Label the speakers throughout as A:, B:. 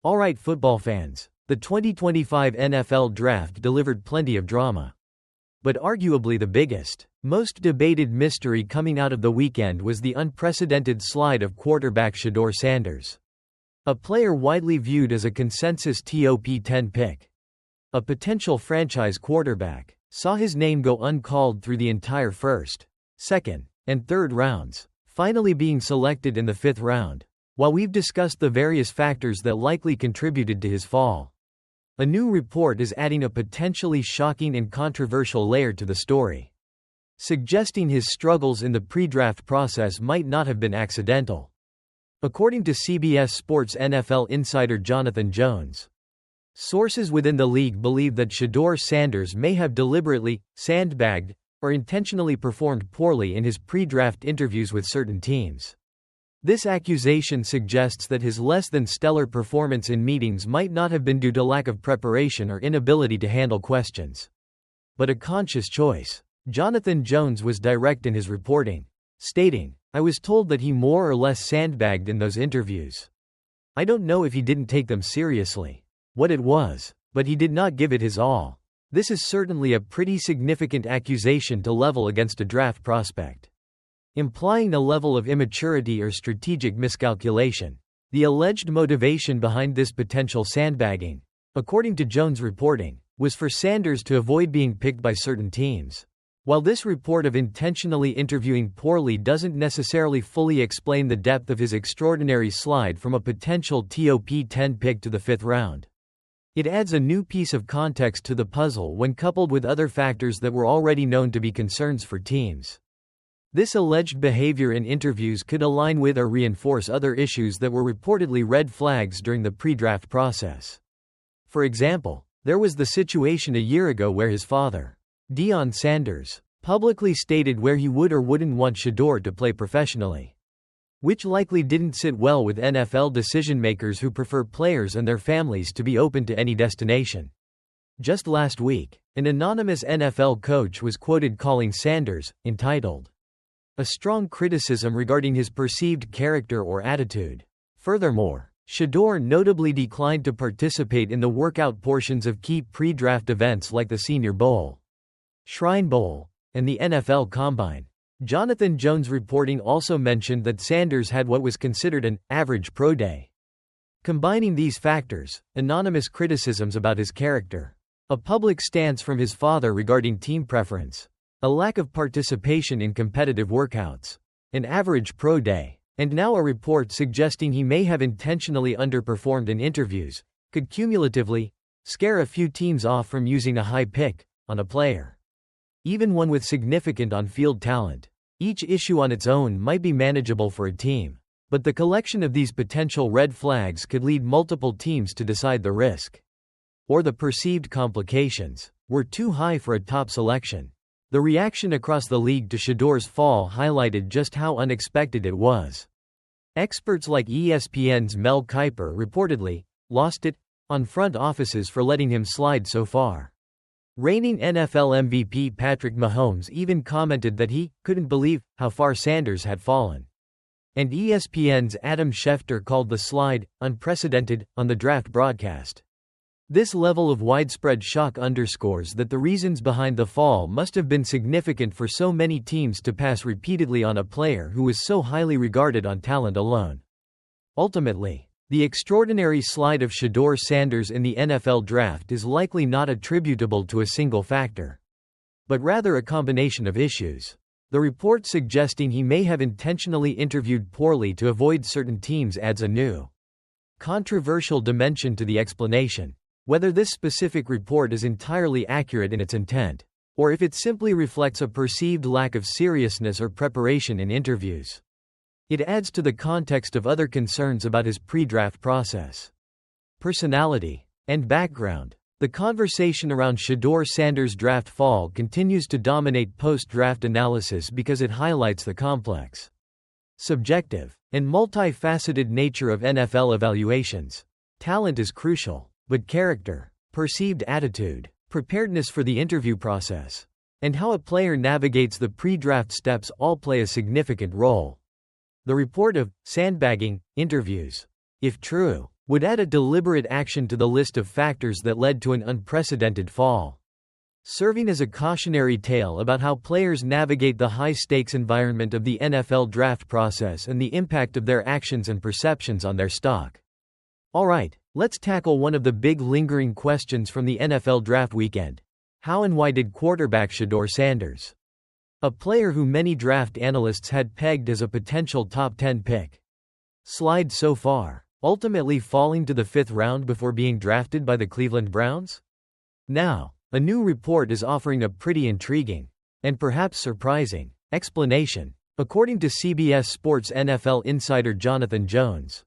A: Alright, football fans, the 2025 NFL Draft delivered plenty of drama. But arguably the biggest, most debated mystery coming out of the weekend was the unprecedented slide of quarterback Shedeur Sanders. A player widely viewed as a consensus top 10 pick. A potential franchise quarterback, saw his name go uncalled through the entire first, second, and third rounds, finally being selected in the fifth round. While we've discussed the various factors that likely contributed to his fall, a new report is adding a potentially shocking and controversial layer to the story, suggesting his struggles in the pre-draft process might not have been accidental. According to CBS Sports NFL insider Jonathan Jones, sources within the league believe that Shedeur Sanders may have deliberately sandbagged or intentionally performed poorly in his pre-draft interviews with certain teams. This accusation suggests that his less than stellar performance in meetings might not have been due to lack of preparation or inability to handle questions, but a conscious choice. Jonathan Jones was direct in his reporting, stating, "I was told that he more or less sandbagged in those interviews. I don't know if he didn't take them seriously, what it was, but he did not give it his all." This is certainly a pretty significant accusation to level against a draft prospect, implying a level of immaturity or strategic miscalculation. The alleged motivation behind this potential sandbagging, according to Jones' reporting, was for Sanders to avoid being picked by certain teams. While this report of intentionally interviewing poorly doesn't necessarily fully explain the depth of his extraordinary slide from a potential top 10 pick to the fifth round, it adds a new piece of context to the puzzle when coupled with other factors that were already known to be concerns for teams. This alleged behavior in interviews could align with or reinforce other issues that were reportedly red flags during the pre-draft process. For example, there was the situation a year ago where his father, Deion Sanders, publicly stated where he would or wouldn't want Shedeur to play professionally, which likely didn't sit well with NFL decision-makers who prefer players and their families to be open to any destination. Just last week, an anonymous NFL coach was quoted calling Sanders entitled, a strong criticism regarding his perceived character or attitude. Furthermore, Shedeur notably declined to participate in the workout portions of key pre-draft events like the Senior Bowl, Shrine Bowl, and the NFL Combine. Jonathan Jones' reporting also mentioned that Sanders had what was considered an average pro day. Combining these factors, anonymous criticisms about his character, a public stance from his father regarding team preference, a lack of participation in competitive workouts, an average pro day, and now a report suggesting he may have intentionally underperformed in interviews, could cumulatively scare a few teams off from using a high pick on a player, even one with significant on-field talent. Each issue on its own might be manageable for a team, but the collection of these potential red flags could lead multiple teams to decide the risk, or the perceived complications, were too high for a top selection. The reaction across the league to Shedeur's fall highlighted just how unexpected it was. Experts like ESPN's Mel Kiper reportedly lost it on front offices for letting him slide so far. Reigning NFL MVP Patrick Mahomes even commented that he couldn't believe how far Sanders had fallen. And ESPN's Adam Schefter called the slide unprecedented on the draft broadcast. This level of widespread shock underscores that the reasons behind the fall must have been significant for so many teams to pass repeatedly on a player who was so highly regarded on talent alone. Ultimately, the extraordinary slide of Shedeur Sanders in the NFL Draft is likely not attributable to a single factor, but rather a combination of issues. The report suggesting he may have intentionally interviewed poorly to avoid certain teams adds a new, controversial dimension to the explanation. Whether this specific report is entirely accurate in its intent, or if it simply reflects a perceived lack of seriousness or preparation in interviews, it adds to the context of other concerns about his pre-draft process, personality, and background. The conversation around Shedeur Sanders' draft fall continues to dominate post-draft analysis because it highlights the complex, subjective, and multifaceted nature of NFL evaluations. Talent is crucial, but character, perceived attitude, preparedness for the interview process, and how a player navigates the pre-draft steps all play a significant role. The report of sandbagging interviews, if true, would add a deliberate action to the list of factors that led to an unprecedented fall, serving as a cautionary tale about how players navigate the high-stakes environment of the NFL draft process and the impact of their actions and perceptions on their stock. Alright, let's tackle one of the big lingering questions from the NFL draft weekend. How and why did quarterback Shedeur Sanders, a player who many draft analysts had pegged as a potential top 10 pick, slide so far, ultimately falling to the 5th round before being drafted by the Cleveland Browns? Now, a new report is offering a pretty intriguing, and perhaps surprising, explanation, according to CBS Sports NFL insider Jonathan Jones.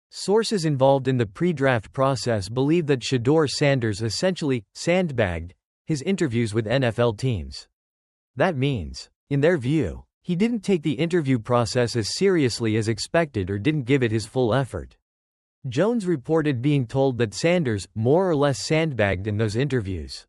A: Sources involved in the pre-draft process believe that Shedeur Sanders essentially sandbagged his interviews with NFL teams. That means, in their view, he didn't take the interview process as seriously as expected or didn't give it his full effort. Jones reported being told that Sanders more or less sandbagged in those interviews.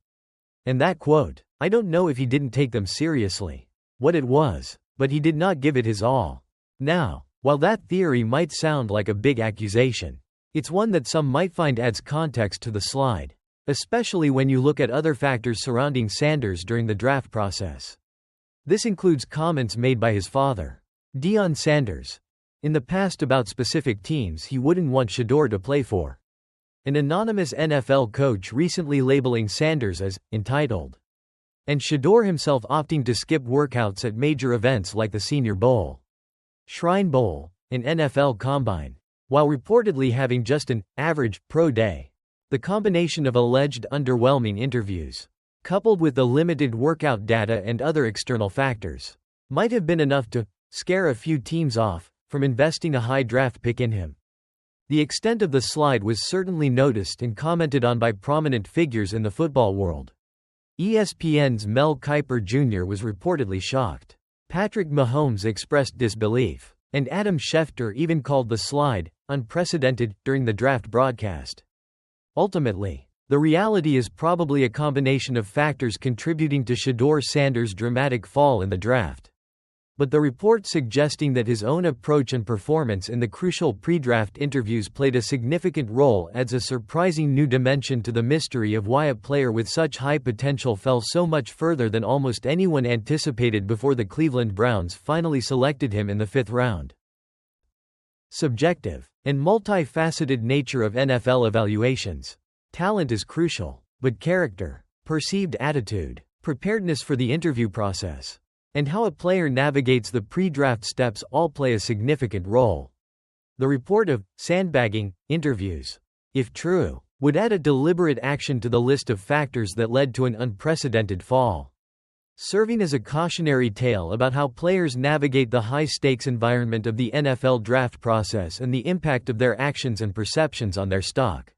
A: And that quote, "I don't know if he didn't take them seriously, what it was, but he did not give it his all." Now, while that theory might sound like a big accusation, it's one that some might find adds context to the slide, especially when you look at other factors surrounding Sanders during the draft process. This includes comments made by his father, Deion Sanders, in the past about specific teams he wouldn't want Shedeur to play for. An anonymous NFL coach recently labeling Sanders as entitled, and Shedeur himself opting to skip workouts at major events like the Senior Bowl, Shrine Bowl, and NFL Combine, while reportedly having just an average pro day. The combination of alleged underwhelming interviews, coupled with the limited workout data and other external factors, might have been enough to scare a few teams off from investing a high draft pick in him. The extent of the slide was certainly noticed and commented on by prominent figures in the football world. ESPN's Mel Kiper Jr. was reportedly shocked. Patrick Mahomes expressed disbelief, and Adam Schefter even called the slide unprecedented during the draft broadcast. Ultimately, the reality is probably a combination of factors contributing to Shedeur Sanders' dramatic fall in the draft. But the report suggesting that his own approach and performance in the crucial pre-draft interviews played a significant role adds a surprising new dimension to the mystery of why a player with such high potential fell so much further than almost anyone anticipated before the Cleveland Browns finally selected him in the 5th round. Subjective and multifaceted nature of NFL evaluations. Talent is crucial, but character, perceived attitude, preparedness for the interview process, and how a player navigates the pre-draft steps all play a significant role. The report of sandbagging interviews, if true, would add a deliberate action to the list of factors that led to an unprecedented fall, serving as a cautionary tale about how players navigate the high-stakes environment of the NFL draft process and the impact of their actions and perceptions on their stock.